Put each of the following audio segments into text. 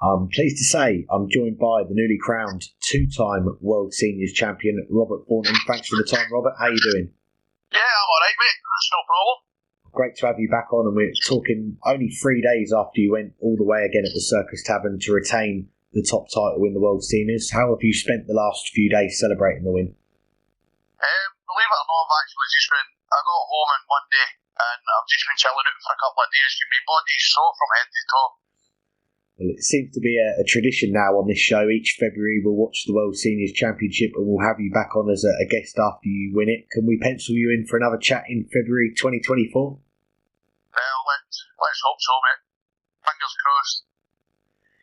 I'm pleased to say I'm joined by the newly crowned two-time World Seniors Champion, Robert Thornton. Thanks for the time, Robert. How are you doing? Yeah, I'm alright, mate. That's no problem. Great to have you back on, and we're talking only 3 days after you went all the way again at the Circus Tavern to retain the top title in the World Seniors. How have you spent the last few days celebrating the win? Believe it or not, I've actually just been, I got home on Monday and I've just been chilling out for a couple of days. My body's sore from head to toe. Well, it seems to be a tradition now on this show. Each February we'll watch the World Seniors Championship and we'll have you back on as a guest after you win it. Can we pencil you in for another chat in February 2024? Well, let's hope so, mate. Fingers crossed.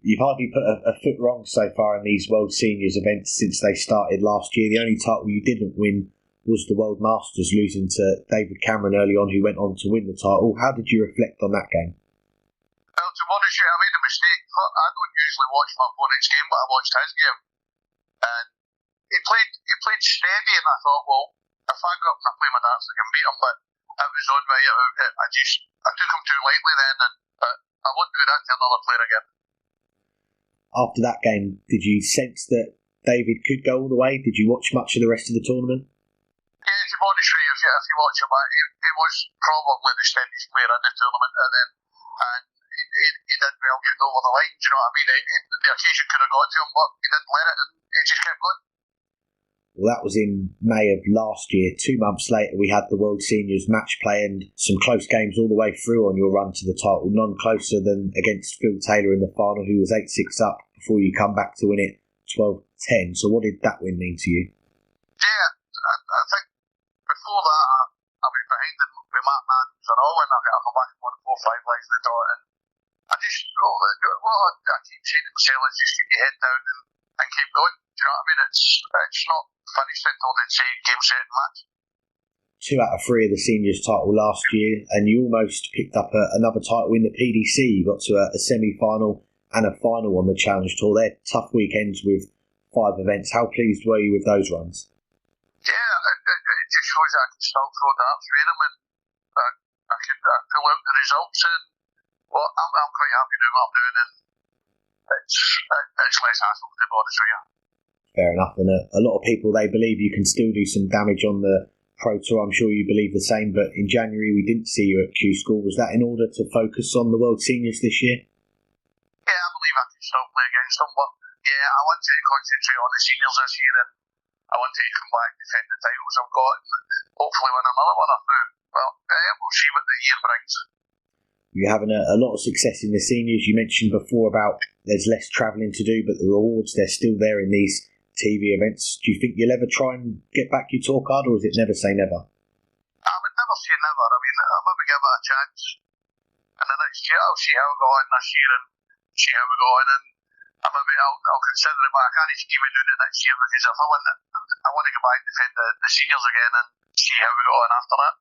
You've hardly put a foot wrong so far in these World Seniors events since they started last year. The only title you didn't win was the World Masters, losing to David Cameron early on, who went on to win the title. How did you reflect on that game? Well, to be honest with you, I made a mistake. I don't usually watch my opponent's game, but I watched his game. And he played steady, and I thought, well, if I go up and I play my darts, I can beat him. But it was on me. I took him too lightly then, and I won't do that to another player again. After that game, did you sense that David could go all the way? Did you watch much of the rest of the tournament? Yeah, to be honest with you, if you watch him, he was probably the steadiest player in the tournament, and he did well getting over the line. Do you know what I mean? The occasion could have got to him, but he didn't let it, and he just kept going. Well, that was in May of last year. 2 months later, we had the World Seniors match play and some close games all the way through on your run to the title. None closer than against Phil Taylor in the final, who was 8-6 up before you come back to win it 12-10. So what did that win mean to you? Yeah, I think before that, I was behind him with Matt Madden and all, and I come back and won 4-5 legs in the draw. And I just, what I keep saying to myself is just keep your head down and keep going. Do you know what I mean? It's not finished until they say game, set, and match. 2 out of 3 of the seniors title last year, and you almost picked up another title in the PDC. You got to a semi-final and a final on the Challenge Tour. They're tough weekends with 5 events. How pleased were you with those runs? Yeah, it just shows that I can still throw darts with them, and I can pull out the results. And well, I'm quite happy doing what I'm doing, and it's less hassle, to be honest with you. Fair enough, and a lot of people, they believe you can still do some damage on the Pro Tour. I'm sure you believe the same, but in January we didn't see you at Q School. Was that in order to focus on the World Seniors this year? Yeah, I believe I can still play against them, but yeah, I wanted to concentrate on the seniors this year, and I wanted to come back and defend the titles I've got, and hopefully win another one or two. Well, we'll see what the year brings. You're having a lot of success in the seniors. You mentioned before about there's less travelling to do, but the rewards, they're still there in these TV events. Do you think you'll ever try and get back your tour card, or is it never say never? I would never say never. I mean, I'll maybe give it a chance. And the next year, I'll see how we go on this year and see how we go on. And I'll consider it, but I can't see me doing it next year because if I win it, I want to go back and defend the seniors again and see how we go on after that.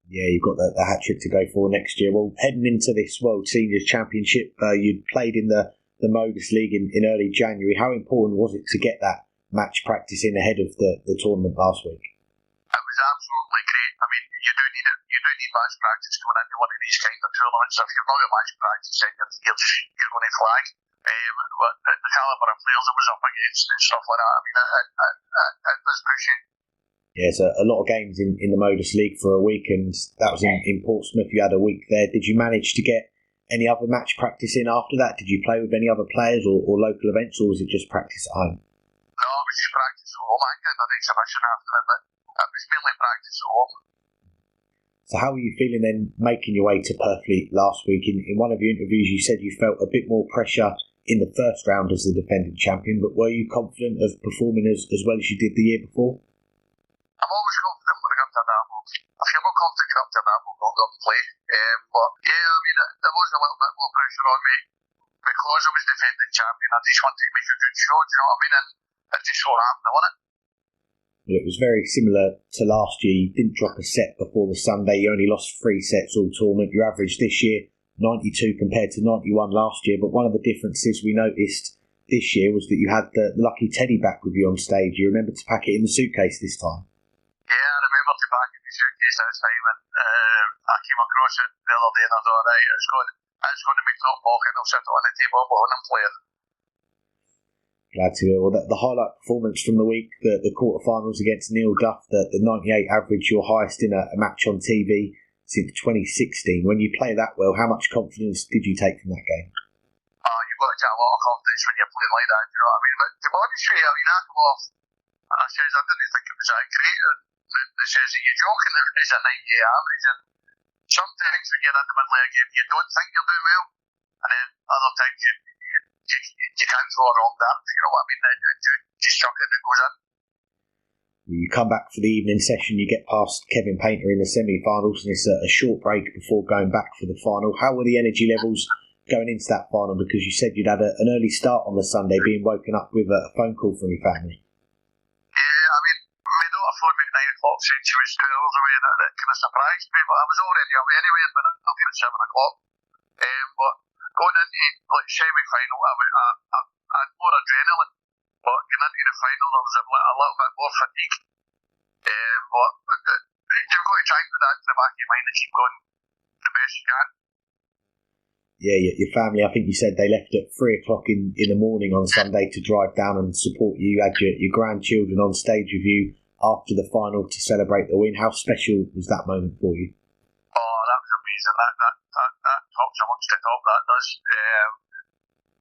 Yeah, you've got the hat-trick to go for next year. Well, heading into this World Seniors Championship, you'd played in the Modus League in early January. How important was it to get that match practice in ahead of the tournament last week? It was absolutely great. I mean, you do need it. You do need match practice coming into one of these kind of tournaments. If you've not got match practice, then you're going to flag. But the calibre of players I was up against and stuff like that, I mean, it was pushing. Yeah, so a lot of games in the Modus League for a week, and that was in Portsmouth. You had a week there. Did you manage to get any other match practice in after that? Did you play with any other players or local events, or was it just practice at home? No, it was just practice at home. I did an exhibition after it, but it was mainly practice at home. So how were you feeling then making your way to Purfleet last week? In one of your interviews, you said you felt a bit more pressure in the first round as the defending champion, but were you confident of performing as well as you did the year before? I'm always confident when I come to a double. If you're not confident going up to a double, don't go and play. But yeah, I mean, there was a little bit more pressure on me because I was defending champion. I just wanted to make a good show, do you know what I mean? And it just so happened I won it. Well, it was very similar to last year. You didn't drop a set before the Sunday. You only lost 3 sets all tournament. Your average this year, 92 compared to 91 last year. But one of the differences we noticed this year was that you had the lucky teddy back with you on stage. You remembered to pack it in the suitcase this time. Yeah, I remember to pack it in the suitcase this time, and I came across it the other day and I thought, right, it's going. it's going to be top pocket. I'll sit on the table while I'm playing. Glad to hear. Well, the highlight performance from the week, the quarterfinals against Neil Duff, the 98 average, your highest in a match on TV since 2016. When you play that well, how much confidence did you take from that game? You've got to get a lot of confidence when you're playing like that, you know what I mean? But to be honest with you, I mean, I come off and I says, I didn't think it was that great. And they says, are you joking? It's a 98 average. And sometimes when you're in the middle of a game, you don't think you're doing well. And then other times you can't throw a wrong dart, you know what I mean? You chuck it and it goes in. You come back for the evening session, you get past Kevin Painter in the semi-finals, and it's a short break before going back for the final. How were the energy levels going into that final? Because you said you'd had an early start on the Sunday, being woken up with a phone call from your family. Yeah, I mean, my daughter phoned me at 9 o'clock saying she was 2 hours away, and that kind of surprised me, but I was already away anyway, but I'm here at 7 o'clock. But going into like semi-final, I had more adrenaline, but going into the final there was a little bit more fatigue. But you've got to try and put that in the back of your mind and keep going the best you can. Yeah, your family, I think you said they left at 3 o'clock in the morning on Sunday to drive down and support you. You had your grandchildren on stage with you after the final to celebrate the win. How special was that moment for you? Oh, that was amazing. That tops amongst the top. That does. It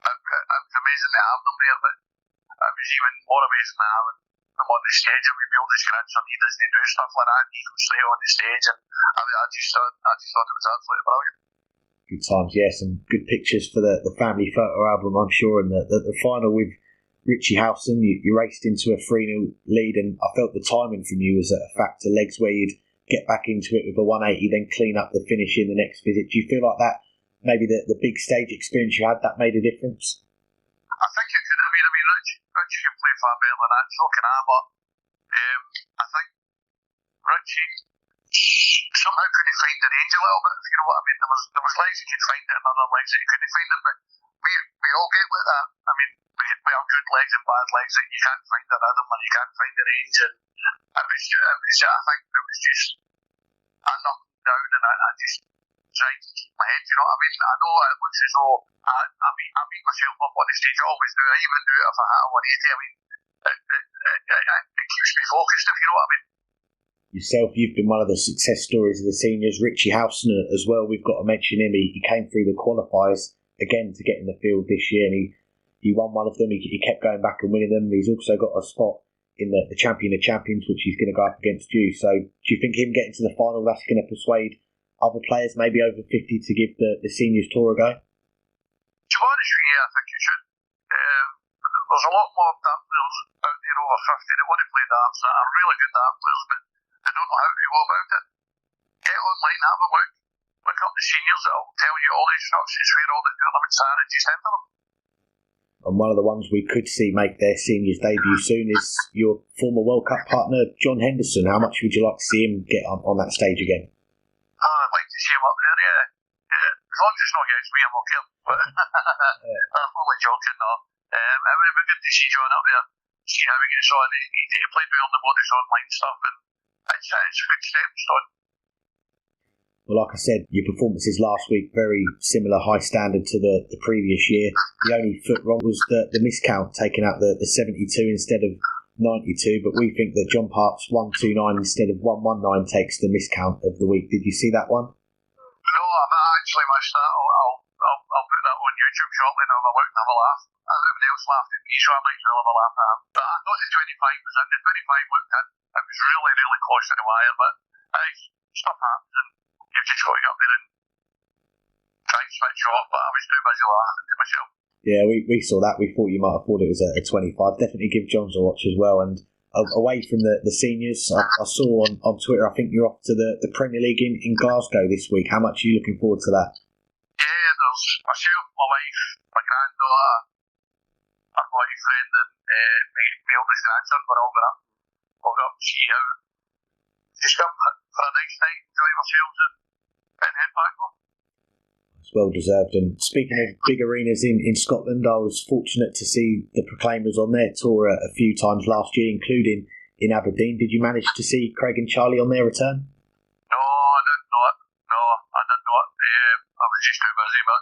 was amazing to have them there, but it was even more amazing to have them on the stage. I mean, my oldest grandson, he doesn't do stuff like that. He comes straight on the stage, and I just thought it was absolutely brilliant. Good times, yes, and good pictures for the family photo album, I'm sure. And the final with Richie Howson, you raced into a 3-0 lead, and I felt the timing from you was a factor. Legs where you'd get back into it with a 180, then clean up the finish in the next visit. Do you feel like that, maybe the big stage experience you had, that made a difference? I think it could have been. I mean, Richie can play far better than that, so can I, but I think Richie somehow couldn't find the range a little bit, if you know what I mean. There was legs he could find it and other legs that he couldn't find it, but we all get like that. I mean, we have good legs and bad legs that you can't find the rhythm and you can't find the range, and I think it was just, I knocked him down and I just tried to keep my head, you know what I mean. I know it looks as though I beat myself up on the stage, I always do. I even do it if I hit a 180. I mean, it keeps me focused, if you know what I mean. Yourself, you've been one of the success stories of the seniors. Richie Howson as well, we've got to mention him. He came through the qualifiers again to get in the field this year, and he won one of them. He kept going back and winning them. He's also got a spot in the Champion of Champions, which he's going to go up against you. So do you think him getting to the final, that's going to persuade other players, maybe over 50, to give the seniors tour a go? To be honest with you, I think you should. There's a lot more dart players out there over 50 that want to play darts, that are really good dart players, but they don't know how to go about it. Get online, have a look up the seniors, that'll tell you all the instructions where all the tournaments are, and just enter them. And one of the ones we could see make their seniors debut soon is your former World Cup partner, John Henderson. How much would you like to see him get on that stage again? I'd like to see him up there, yeah. As long as it's not against me, I'm okay. But I'm only joking, no. It would be good to see John up there, see how he gets on. He played well on the modest online stuff, and it's a good stepping stone. Well, like I said, your performances last week, very similar, high standard to the previous year. The only foot wrong was the miscount, taking out the 72 instead of 92, but we think that John Park's 129 instead of 119 takes the miscount of the week. Did you see that one? No, I've actually missed that. I'll put that on YouTube shortly and have a look and have a laugh. Everybody else laughed at me, so I might as well have a laugh at him. But I thought the 25 was in. The 25 looked in. It was really, really close to the wire, but stuff happens, and you've just got to get up there and try and switch off. But I was too busy laughing to myself. Yeah, we saw that. We thought you might have thought it was a 25. Definitely give Johns a watch as well. And away from the seniors, I saw on Twitter, I think you're off to the Premier League in Glasgow this week. How much are you looking forward to that? Yeah, there's myself, my wife, my granddaughter, my boyfriend, and my oldest grandson. We're all going up. We'll go up and see how. Just come for a nice night, enjoy ourselves, and head back home. It's well deserved. And speaking of big arenas in Scotland, I was fortunate to see the Proclaimers on their tour a few times last year, including in Aberdeen. Did you manage to see Craig and Charlie on their return? No, I didn't know it. I was just too busy, but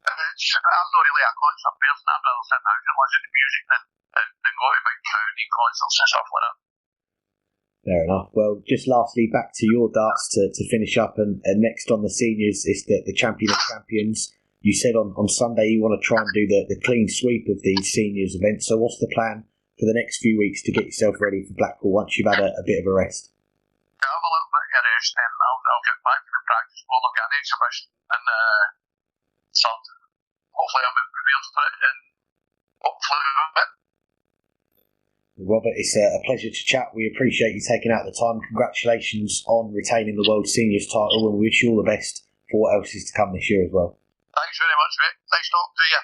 I'm not really a concert person. I'd rather sit in the house and listen to music than go to big crowded concerts and stuff like that. Fair enough. Well, just lastly, back to your darts to finish up, and next on the seniors is the Champion of Champions. You said on Sunday you want to try and do the clean sweep of the seniors event. So what's the plan for the next few weeks to get yourself ready for Blackpool once you've had a bit of a rest? I'll have a little bit of a rest, and I'll get back to the practice board. I've got an exhibition and so hopefully I'll be prepared for it, and hopefully we'll win it. Robert, it's a pleasure to chat. We appreciate you taking out the time. Congratulations on retaining the World Seniors title, and we wish you all the best for what else is to come this year as well. Thanks very much, mate. Nice talking to you.